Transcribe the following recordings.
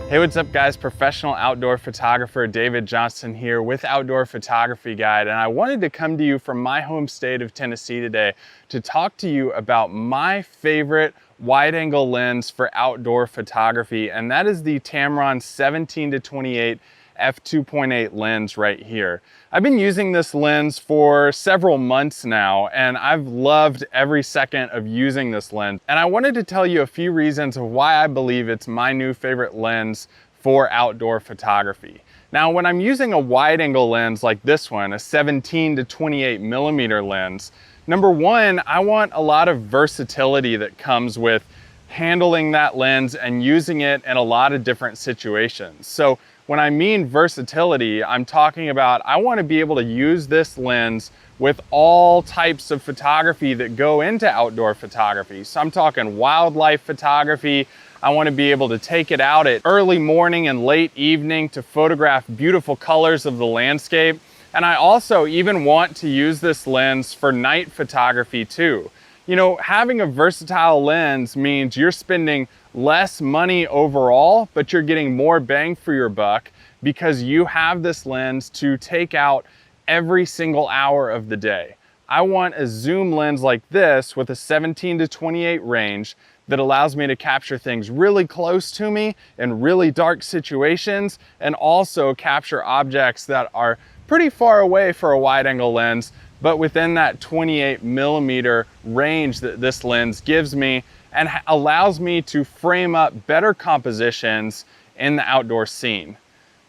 Hey, what's up guys? Professional outdoor photographer David Johnston here with Outdoor Photography Guide, and I wanted to come to you from my home state of Tennessee today to talk to you about my favorite wide-angle lens for outdoor photography, and that is the Tamron 17-28 f2.8 lens right here. I've been using this lens for several months now, and I've loved every second of using this lens. And I wanted to tell you a few reasons of why I believe it's my new favorite lens for outdoor photography. Now, when I'm using a wide-angle lens like this one, a 17-28mm lens, number one, I want a lot of versatility that comes with handling that lens and using it in a lot of different situations. So when I mean versatility, I'm talking about I want to be able to use this lens with all types of photography that go into outdoor photography. So I'm talking wildlife photography. I want to be able to take it out at early morning and late evening to photograph beautiful colors of the landscape. And I also even want to use this lens for night photography too. You know, having a versatile lens means you're spending less money overall, but you're getting more bang for your buck because you have this lens to take out every single hour of the day. I want a zoom lens like this with a 17-28 range that allows me to capture things really close to me in really dark situations, and also capture objects that are pretty far away for a wide-angle lens, but within that 28mm range that this lens gives me, and allows me to frame up better compositions in the outdoor scene.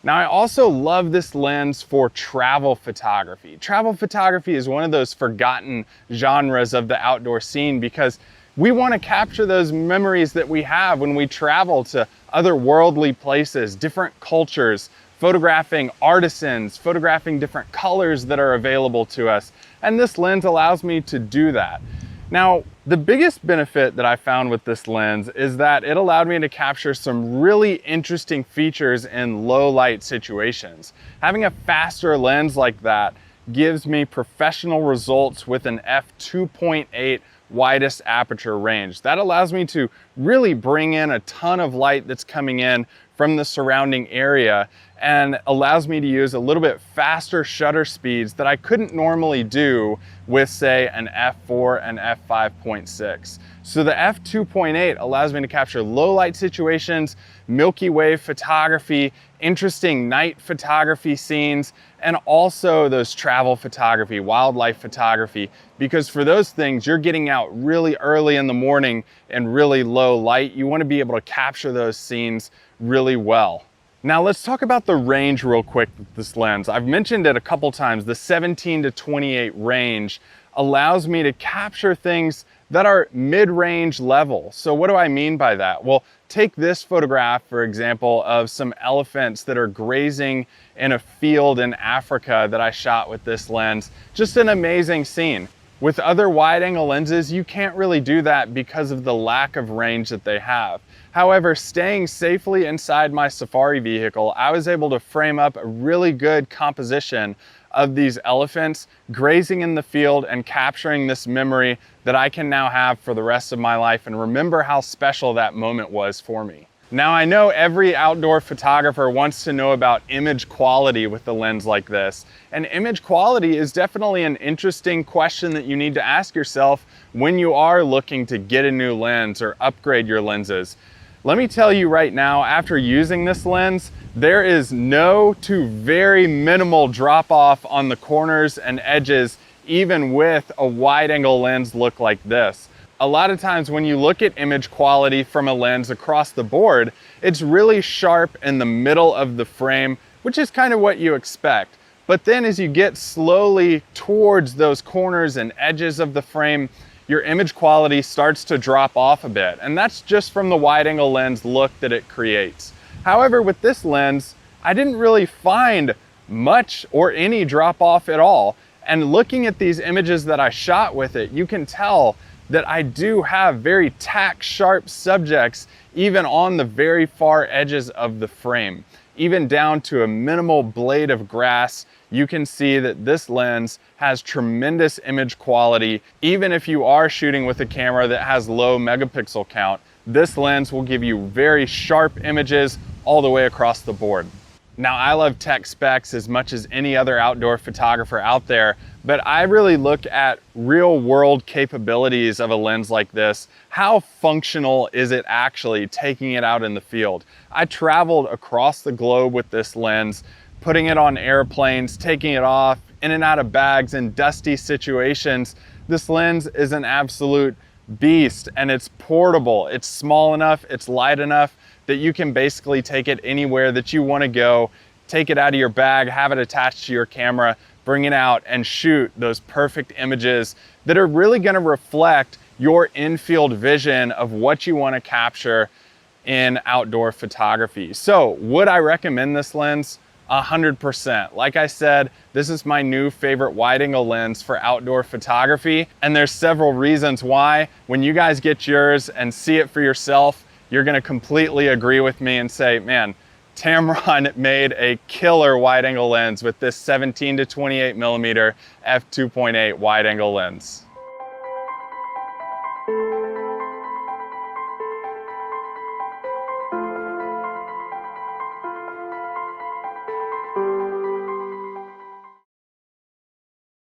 Now, I also love this lens for travel photography. Travel photography is one of those forgotten genres of the outdoor scene because we want to capture those memories that we have when we travel to otherworldly places, different cultures, photographing artisans, photographing different colors that are available to us. And this lens allows me to do that. Now, the biggest benefit that I found with this lens is that it allowed me to capture some really interesting features in low light situations. Having a faster lens like that gives me professional results with an f2.8 widest aperture range. That allows me to really bring in a ton of light that's coming in from the surrounding area and allows me to use a little bit faster shutter speeds that I couldn't normally do with, say, an f4 and f5.6. So the f2.8 allows me to capture low light situations, Milky Way photography, interesting night photography scenes, and also those travel photography, wildlife photography, because for those things, you're getting out really early in the morning and really low light. You want to be able to capture those scenes really well. Now let's talk about the range real quick with this lens. I've mentioned it a couple times. The 17-28 range allows me to capture things that are mid-range level. So what do I mean by that? Well, take this photograph, for example, of some elephants that are grazing in a field in Africa that I shot with this lens. Just an amazing scene. With other wide-angle lenses, you can't really do that because of the lack of range that they have. However, staying safely inside my safari vehicle, I was able to frame up a really good composition of these elephants grazing in the field and capturing this memory that I can now have for the rest of my life and remember how special that moment was for me. Now, I know every outdoor photographer wants to know about image quality with the lens like this. And image quality is definitely an interesting question that you need to ask yourself when you are looking to get a new lens or upgrade your lenses. Let me tell you right now, after using this lens, there is no to very minimal drop off on the corners and edges, even with a wide angle lens look like this. A lot of times when you look at image quality from a lens across the board, it's really sharp in the middle of the frame, which is kind of what you expect. But then as you get slowly towards those corners and edges of the frame, your image quality starts to drop off a bit. And that's just from the wide angle lens look that it creates. However, with this lens, I didn't really find much or any drop off at all. And looking at these images that I shot with it, you can tell that I do have very tack sharp subjects even on the very far edges of the frame. Even down to a minimal blade of grass, you can see that this lens has tremendous image quality. Even if you are shooting with a camera that has low megapixel count, this lens will give you very sharp images all the way across the board. Now, I love tech specs as much as any other outdoor photographer out there, but I really look at real world capabilities of a lens like this. How functional is it actually taking it out in the field? I traveled across the globe with this lens, putting it on airplanes, taking it off, in and out of bags in dusty situations. This lens is an absolute beast, and it's portable. It's small enough, it's light enough that you can basically take it anywhere that you want to go, take it out of your bag, have it attached to your camera, bring it out and shoot those perfect images that are really going to reflect your in-field vision of what you want to capture in outdoor photography. So would I recommend this lens? 100%. Like I said, this is my new favorite wide angle lens for outdoor photography, and there's several reasons why. When you guys get yours and see it for yourself, you're gonna completely agree with me and say, man, Tamron made a killer wide angle lens with this 17 to 28mm f2.8 wide angle lens.